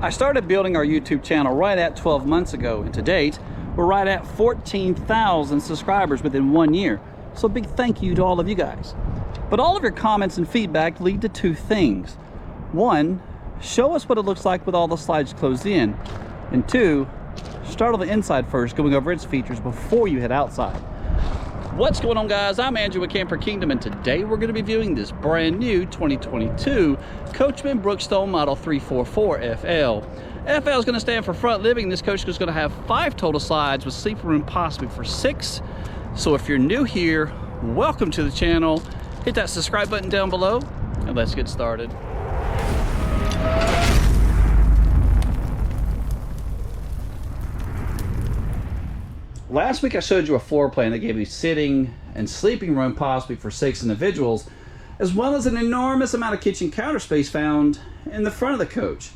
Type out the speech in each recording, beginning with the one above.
I started building our YouTube channel right at 12 months ago, and to date, we're right at 14,000 subscribers within 1 year. So a big thank you to all of you guys. But all of your comments and feedback lead to two things. One, show us what it looks like with all the slides closed in. And two, start on the inside first, going over its features before you head outside. What's going on, guys? I'm Andrew with Camper Kingdom, and today we're going to be viewing this brand new 2022 Coachmen Brookstone Model 344 FL. FL is going to stand for front living. This coach is going to have 5 total slides with sleeping room possibly for 6. So if you're new here, welcome to the channel. Hit that subscribe button down below, and let's get started. Last week I showed you a floor plan that gave you sitting and sleeping room possibly for 6 individuals, as well as an enormous amount of kitchen counter space found in the front of the coach.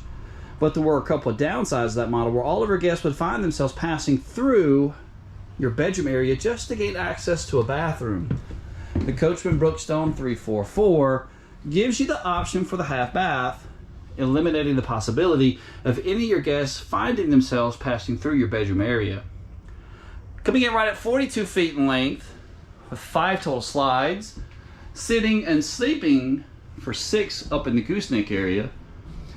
But there were a couple of downsides of that model where all of your guests would find themselves passing through your bedroom area just to gain access to a bathroom. The Coachmen Brookstone 344 gives you the option for the half bath, eliminating the possibility of any of your guests finding themselves passing through your bedroom area. Coming in right at 42 feet in length, with 5 total slides, sitting and sleeping for 6 up in the gooseneck area.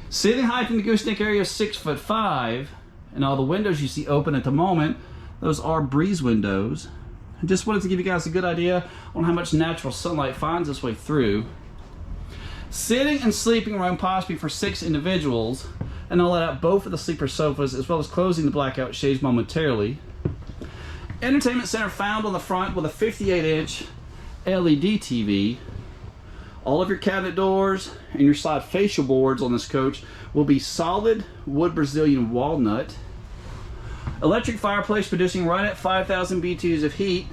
Sitting height in the gooseneck area is 6'5", and all the windows you see open at the moment, those are breeze windows. I just wanted to give you guys a good idea on how much natural sunlight finds its way through. Sitting and sleeping room possibly for 6 individuals, and I'll let out both of the sleeper sofas as well as closing the blackout shades momentarily. Entertainment center found on the front with a 58-inch LED TV. All of your cabinet doors and your side fascia boards on this coach will be solid wood Brazilian walnut. Electric fireplace producing right at 5,000 BTUs of heat.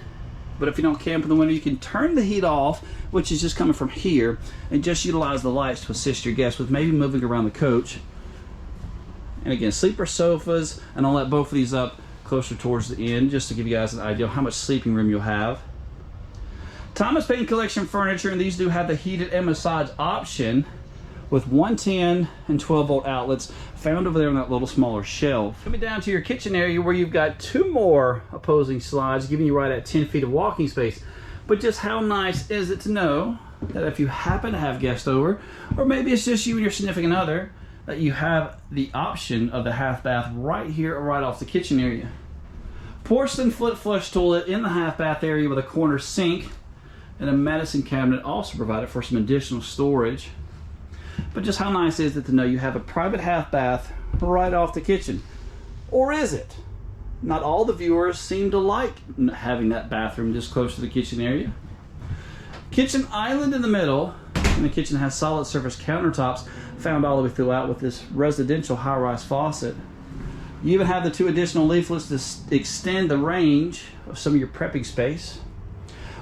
But if you don't camp in the winter, you can turn the heat off, which is just coming from here, and just utilize the lights to assist your guests with maybe moving around the coach. And again, sleeper sofas, and I'll let both of these up closer towards the end just to give you guys an idea of how much sleeping room you'll have. Thomas Payne Collection furniture, and these do have the heated and massage option with 110 and 12 volt outlets found over there on that little smaller shelf. Coming down to your kitchen area where you've got 2 more opposing slides giving you right at 10 feet of walking space. But just how nice is it to know that if you happen to have guests over, or maybe it's just you and your significant other, that you have the option of the half bath right here or right off the kitchen area. Porcelain foot flush toilet in the half bath area with a corner sink, and a medicine cabinet also provided for some additional storage. But just how nice is it to know you have a private half bath right off the kitchen? Or is it? Not all the viewers seem to like having that bathroom this close to the kitchen area. Kitchen island in the middle, and the kitchen has solid surface countertops found all the way throughout with this residential high-rise faucet. You even have the 2 additional leaflets to extend the range of some of your prepping space.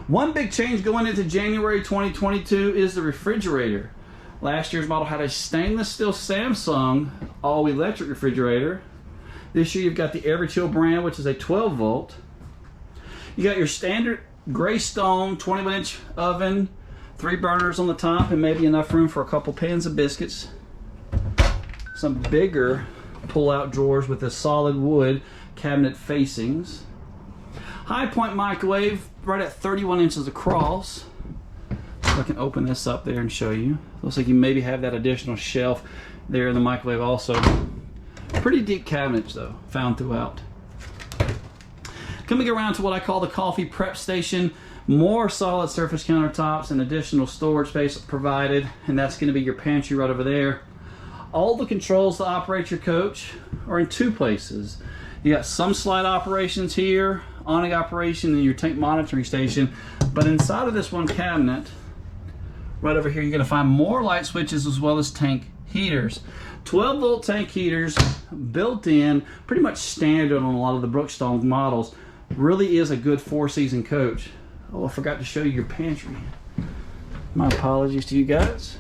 One big change going into January 2022 is the refrigerator. Last year's model had a stainless steel Samsung all-electric refrigerator. This year you've got the Everchill brand, which is a 12 volt. You got your standard gray stone 21-inch oven, 3 burners on the top, and maybe enough room for a couple pans of biscuits. Some bigger pull-out drawers with the solid wood cabinet facings. High point microwave right at 31 inches across. So I can open this up there and show you. Looks like you maybe have that additional shelf there in the microwave also. Pretty deep cabinets though, found throughout. Coming around to what I call the coffee prep station. More solid surface countertops and additional storage space provided, and that's going to be your pantry right over there. All the controls to operate your coach are in 2 places. You got some slide operations here, awning operation, and your tank monitoring station. But inside of this one cabinet, right over here, you're going to find more light switches as well as tank heaters. 12 volt tank heaters built in, pretty much standard on a lot of the Brookstone models. Really is a good 4-season coach. Oh, I forgot to show you your pantry. My apologies to you guys.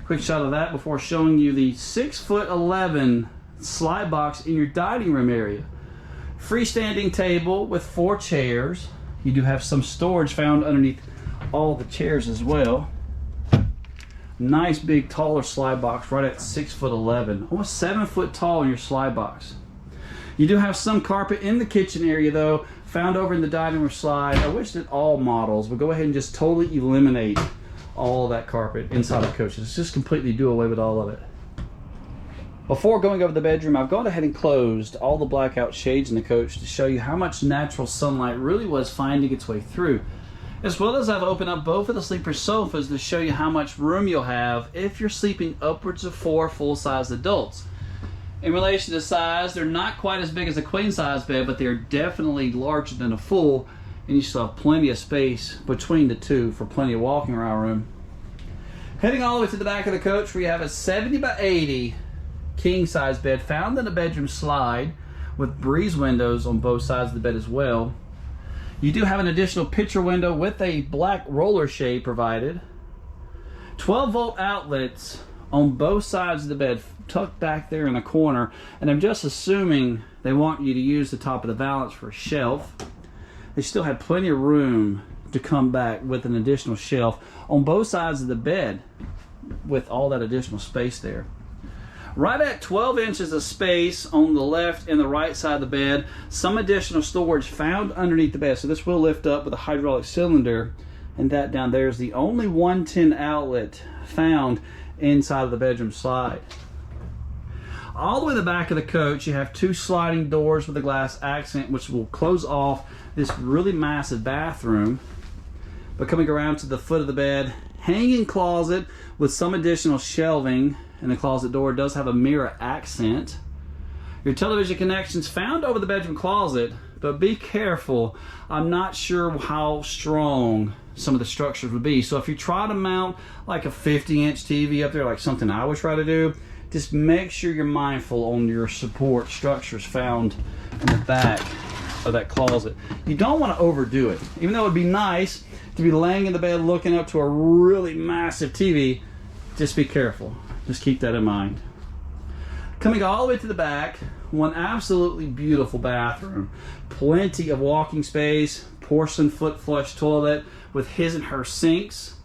Quick shot of that before showing you the 6'11" slide box in your dining room area. Freestanding table with 4 chairs. You do have some storage found underneath all the chairs as well. Nice big taller slide box right at 6'11", almost 7 foot tall in your slide box. You do have some carpet in the kitchen area though, found over in the dining room slide. I wish that all models would go ahead and just totally eliminate all that carpet inside the coaches. Just completely do away with all of it. Before going over the bedroom, I've gone ahead and closed all the blackout shades in the coach to show you how much natural sunlight really was finding its way through. As well as I've opened up both of the sleeper sofas to show you how much room you'll have if you're sleeping upwards of 4 full-size adults. In relation to size, they're not quite as big as a queen-size bed, but they're definitely larger than a full, and you still have plenty of space between the two for plenty of walking around room. Heading all the way to the back of the coach, we have a 70 by 80 king-size bed found in the bedroom slide with breeze windows on both sides of the bed as well. You do have an additional picture window with a black roller shade provided. 12-volt outlets on both sides of the bed tucked back there in the corner, and I'm just assuming they want you to use the top of the valance for a shelf. They still have plenty of room to come back with an additional shelf on both sides of the bed with all that additional space there. Right at 12 inches of space on the left and the right side of the bed, some additional storage found underneath the bed. So this will lift up with a hydraulic cylinder, and that down there is the only 110 outlet found inside of the bedroom slide. All the way to the back of the coach, you have 2 sliding doors with a glass accent, which will close off this really massive bathroom. But coming around to the foot of the bed, hanging closet with some additional shelving, and the closet door does have a mirror accent. Your television connections found over the bedroom closet, but be careful. I'm not sure how strong some of the structures would be. So if you try to mount like a 50-inch TV up there, like something I would try to do, just make sure you're mindful on your support structures found in the back of that closet. You don't want to overdo it. Even though it would be nice to be laying in the bed looking up to a really massive TV, just be careful. Just keep that in mind. Coming all the way to the back, one absolutely beautiful bathroom. Plenty of walking space, porcelain foot flush toilet with his and her sinks,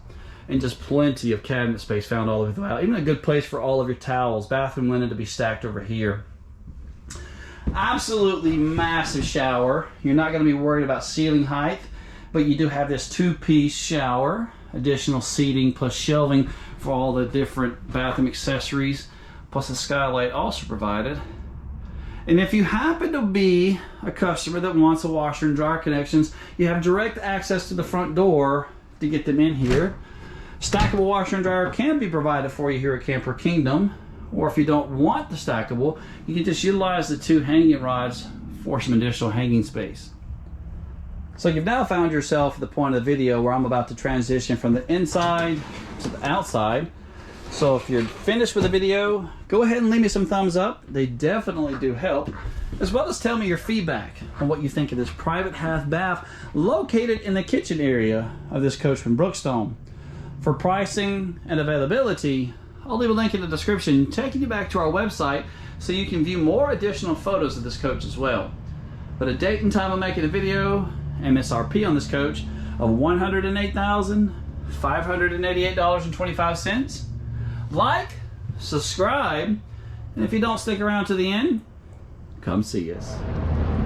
and just plenty of cabinet space found all over throughout. Even a good place for all of your towels, bathroom linen to be stacked over here. Absolutely massive shower. You're not going to be worried about ceiling height, but you do have this 2-piece shower, additional seating plus shelving for all the different bathroom accessories, plus a skylight also provided. And if you happen to be a customer that wants a washer and dryer connections, you have direct access to the front door to get them in here. Stackable washer and dryer can be provided for you here at Camper Kingdom, or if you don't want the stackable, you can just utilize the 2 hanging rods for some additional hanging space. So you've now found yourself at the point of the video where I'm about to transition from the inside to the outside. So if you're finished with the video, go ahead and leave me some thumbs up. They definitely do help. As well as tell me your feedback on what you think of this private half bath located in the kitchen area of this Coachmen Brookstone. For pricing and availability, I'll leave a link in the description taking you back to our website so you can view more additional photos of this coach as well. But a date and time of making the video, MSRP on this coach of $108,588.25. Like, subscribe, and if you don't stick around to the end, come see us.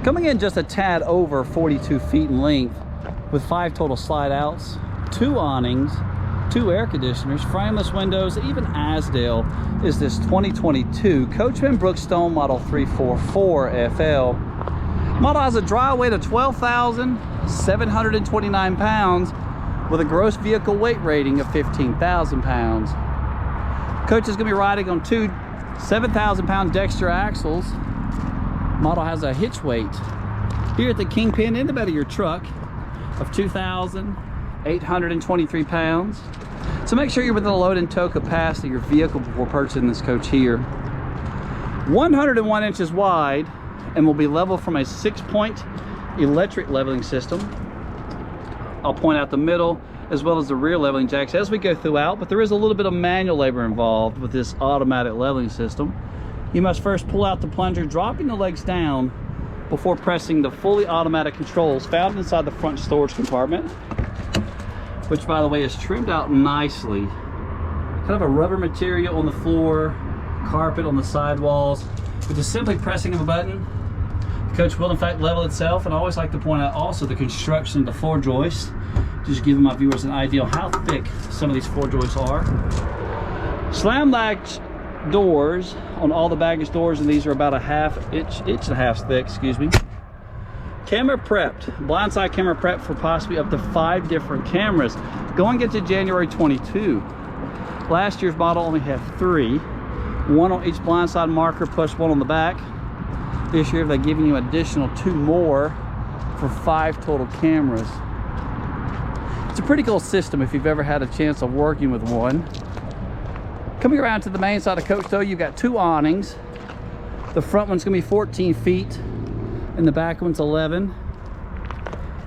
Coming in just a tad over 42 feet in length with 5 total slide outs, 2 awnings, 2 air conditioners, frameless windows, even Azdel is this 2022 Coachmen Brookstone Model 344 FL. Model has a dry weight of 12,729 pounds with a gross vehicle weight rating of 15,000 pounds. Coach is going to be riding on 2 7,000-pound Dexter axles. Model has a hitch weight here at the kingpin in the bed of your truck of 2,823 pounds. So make sure you're within the load and tow capacity of your vehicle before purchasing this coach here. 101 inches wide and will be level from a 6-point electric leveling system. I'll point out the middle as well as the rear leveling jacks as we go throughout, but there is a little bit of manual labor involved with this automatic leveling system. You must first pull out the plunger, dropping the legs down before pressing the fully automatic controls found inside the front storage compartment, which by the way is trimmed out nicely kind of a rubber material on the floor, carpet on the sidewalls. With just simply pressing of a button, the coach will in fact level itself. And I always like to point out also the construction of the floor joist, just giving my viewers an idea of how thick some of these floor joists are. Slam latch doors on all the baggage doors, and these are about inch and a half thick, excuse me. Camera prepped, blindside camera prepped for possibly up to 5 different cameras. Going into January 22, last year's model only had 3, 1 on each blindside marker plus 1 on the back. This year they're giving you additional 2 more for 5 total cameras. It's a pretty cool system if you've ever had a chance of working with one. Coming around to the main side of Coach though, you've got 2 awnings. The front one's gonna be 14 feet and the back one's 11.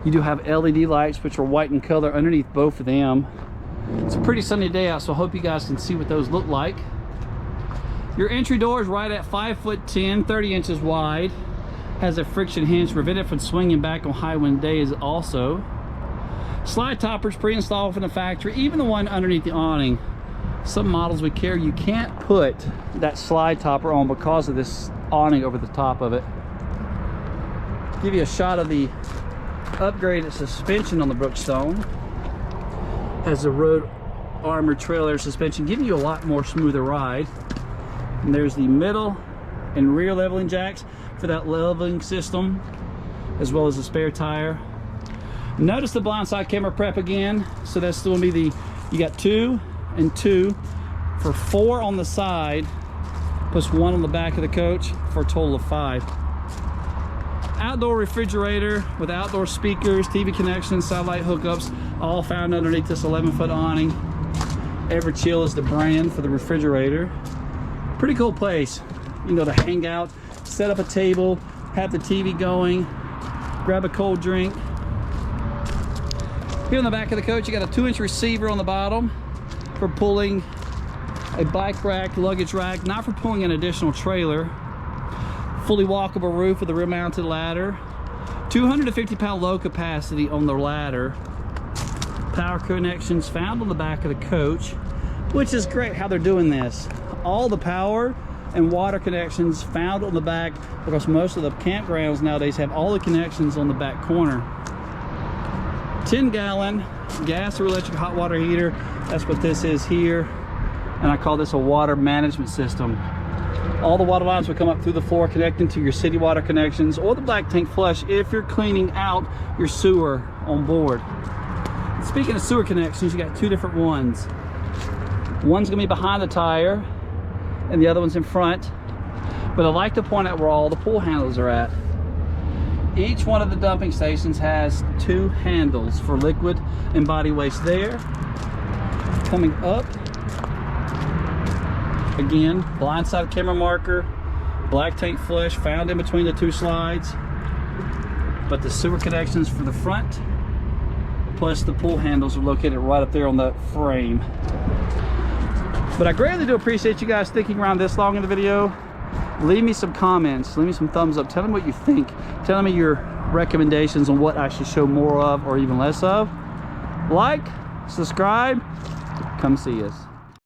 You do have LED lights which are white in color underneath both of them. It's a pretty sunny day out, so I hope you guys can see what those look like. Your entry door is right at 5'10", 30 inches wide. Has a friction hinge to prevent it from swinging back on high wind days also. Slide toppers pre-installed from the factory, even the one underneath the awning. Some models we carry, you can't put that slide topper on because of this awning over the top of it. Give you a shot of the upgraded suspension on the Brookstone. Has a road armor trailer suspension, giving you a lot more smoother ride. And there's the middle and rear leveling jacks for that leveling system, as well as a spare tire. Notice the blindside camera prep again. So that's going to be you got 2 and 2 for 4 on the side, plus 1 on the back of the coach for a total of 5. Outdoor refrigerator with outdoor speakers, TV connections, satellite hookups, all found underneath this 11-foot awning. Everchill is the brand for the refrigerator. Pretty cool place, you know, to hang out, set up a table, have the TV going, grab a cold drink. Here on the back of the coach, you got a 2-inch receiver on the bottom for pulling a bike rack, luggage rack, not for pulling an additional trailer. Fully walkable roof with a rear mounted ladder. 250-pound load capacity on the ladder. Power connections found on the back of the coach, which is great how they're doing this. All the power and water connections found on the back, because most of the campgrounds nowadays have all the connections on the back corner. 10-gallon gas or electric hot water heater. That's what this is here. And I call this a water management system. All the water lines will come up through the floor connecting to your city water connections or the black tank flush if you're cleaning out your sewer on board. Speaking of sewer connections, you got 2 different ones. One's gonna be behind the tire and the other one's in front. But I like to point out where all the pull handles are at. Each one of the dumping stations has 2 handles for liquid and body waste there. Coming up, again, blindside camera marker, black tank flush found in between the 2 slides. But the sewer connections for the front, plus the pull handles are located right up there on the frame. But I greatly do appreciate you guys sticking around this long in the video. Leave me some comments, leave me some thumbs up, tell me what you think, tell me your recommendations on what I should show more of or even less of. Like, subscribe, come see us.